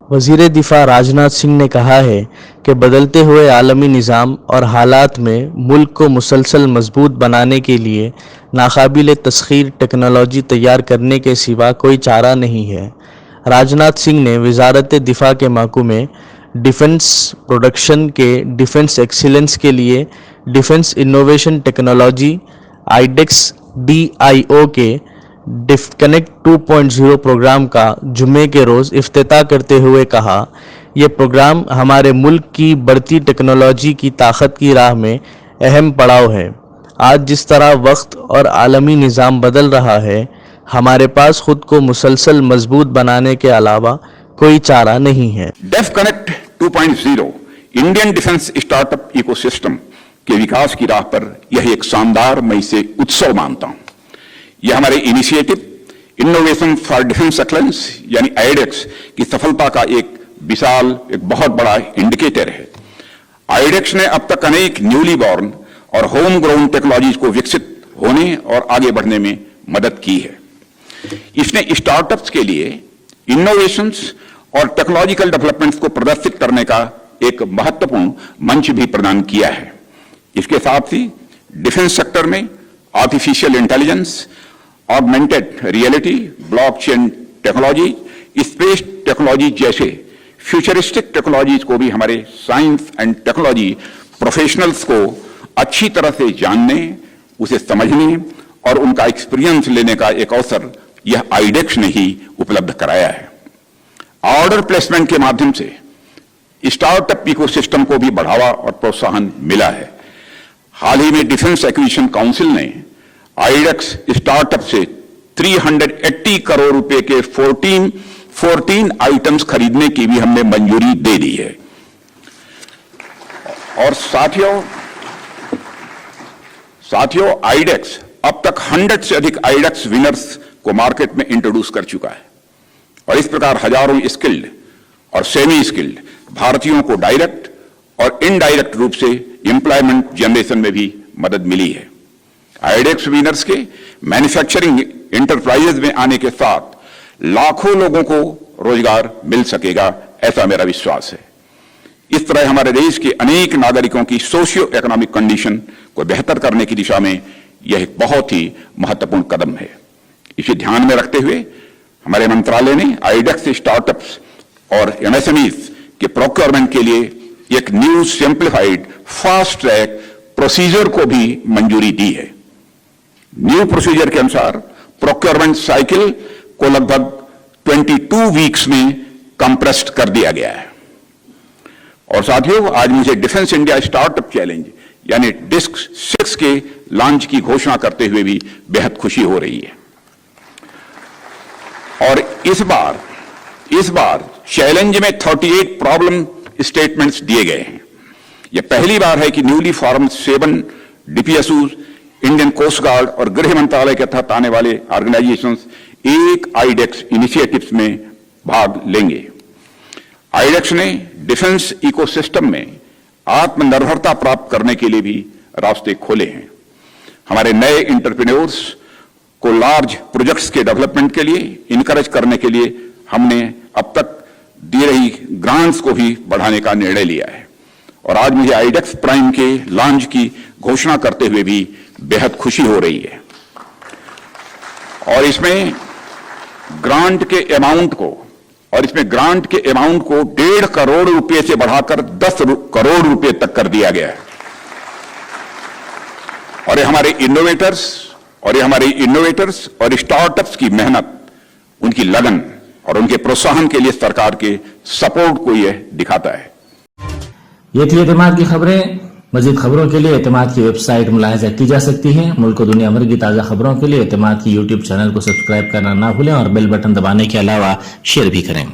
वज़ीर दिफ़ा राजनाथ सिंह ने कहा है कि बदलते हुए आलमी निज़ाम और हालात में मुल्क को मुसलसल मजबूत बनाने के लिए नाकाबिल तस्खीर टेक्नोलॉजी तैयार करने के सिवा कोई चारा नहीं है। राजनाथ सिंह ने वज़ारत दिफ़ा के महकमे में डिफेंस प्रोडक्शन के डिफेंस एक्सीलेंस के लिए defence innovation technology iDEX DIO के कनेक्ट 2.0 प्रोग्राम का जुम्मे के रोज़ इफ्तिताह करते हुए कहा, यह प्रोग्राम हमारे मुल्क की बढ़ती टेक्नोलॉजी की ताकत की राह में अहम पड़ाव है। आज जिस तरह वक्त और आलमी निज़ाम बदल रहा है, हमारे पास खुद को मुसलसल मजबूत बनाने के अलावा कोई चारा नहीं है। Def Connect 2.0 Indian defence startup ecosystem के विकास की राह पर यह एक शानदार मैं इसे उत्सव मानता हूं। यह हमारे initiative innovation for defence excellence यानी आईडेक्स की सफलता का एक बहुत बड़ा इंडिकेटर है। आईडेक्स ने अब तक अनेक न्यूली बॉर्न और होम ग्रोन टेक्नोलॉजीज को विकसित होने और आगे बढ़ने में मदद की है। इसने स्टार्टअप्स के लिए इनोवेशंस और टेक्नोलॉजिकल डेवलपमेंट्स को प्रदर्शित करने का एक महत्वपूर्ण मंच भी प्रदान किया है। इसके साथ ही डिफेंस सेक्टर में artificial intelligence, augmented reality, blockchain technology, space technology जैसे फ्यूचरिस्टिक टेक्नोलॉजीज को भी हमारे साइंस एंड टेक्नोलॉजी प्रोफेशनल्स को अच्छी तरह से जानने, उसे समझने और उनका एक्सपीरियंस लेने का एक अवसर यह आईडेक्स ने ही उपलब्ध कराया है। ऑर्डर प्लेसमेंट के माध्यम से स्टार्टअप इकोसिस्टम को भी बढ़ावा और प्रोत्साहन मिला है। हाल ही में डिफेंस एक्विजिशन काउंसिल ने आईडेक्स स्टार्टअप से 380 करोड़ रुपए के 14 आइटम्स खरीदने की भी हमने मंजूरी दे दी है। और साथियों आईडेक्स अब तक 100 से अधिक आईडेक्स विनर्स को मार्केट में इंट्रोड्यूस कर चुका है और इस प्रकार हजारों स्किल्ड और सेमी स्किल्ड भारतीयों को डायरेक्ट और इनडायरेक्ट रूप से एम्प्लॉयमेंट जनरेशन में भी मदद मिली है। आईडेक्स विनर्स के मैन्युफैक्चरिंग इंटरप्राइजेज में आने के साथ लाखों लोगों को रोजगार मिल सकेगा, ऐसा मेरा विश्वास है। इस तरह हमारे देश के अनेक नागरिकों की सोशियो इकोनॉमिक कंडीशन को बेहतर करने की दिशा में यह एक बहुत ही महत्वपूर्ण कदम है। इसे ध्यान में रखते हुए हमारे मंत्रालय ने आईडेक्स स्टार्टअप्स और एमएसएमईज के प्रोक्योरमेंट के लिए एक new simplified fast track procedure को भी मंजूरी दी है। न्यू प्रोसीजर के अनुसार प्रोक्योरमेंट साइकिल को लगभग 22 वीक्स में कंप्रेस्ड कर दिया गया है। और साथियों, आज मुझे डिफेंस इंडिया स्टार्टअप चैलेंज यानी डिस्क 6 के लॉन्च की घोषणा करते हुए भी बेहद खुशी हो रही है। और इस बार चैलेंज में 38 प्रॉब्लम स्टेटमेंट्स दिए गए हैं। यह पहली बार है कि newly form 7 DPSUs, Indian Coast Guard और गृह मंत्रालय के तहत आने वाले ऑर्गेनाइजेशंस एक आईडेक्स इनिशिएटिव्स में भाग लेंगे। आईडेक्स ने डिफेंस इकोसिस्टम में आत्मनिर्भरता प्राप्त करने के लिए भी रास्ते खोले हैं। हमारे नए एंटरप्रेन्योर्स को लार्ज प्रोजेक्ट्स के डेवलपमेंट के लिए इनकरेज करने के लिए हमने अब तक दी रही ग्रांट्स को भी बढ़ाने का निर्णय लिया है। और आज मुझे आईडेक्स प्राइम के लॉन्च की घोषणा करते हुए भी बेहद खुशी हो रही है। और इसमें ग्रांट के अमाउंट को 1.5 करोड़ रुपए से बढ़ाकर 10 करोड़ रुपए तक कर दिया गया है। और ये हमारे इनोवेटर्स और स्टार्टअप्स की मेहनत, उनकी लगन और उनके प्रोत्साहन के लिए सरकार के सपोर्ट को यह दिखाता है। ये थी एतमाद की खबरें। मजीद खबरों के लिए एतमाद की वेबसाइट मुलाहिजा की जा सकती है। मुल्क और दुनिया भर की ताज़ा खबरों के लिए एतमाद की YouTube चैनल को सब्सक्राइब करना ना भूलें और बेल बटन दबाने के अलावा शेयर भी करें।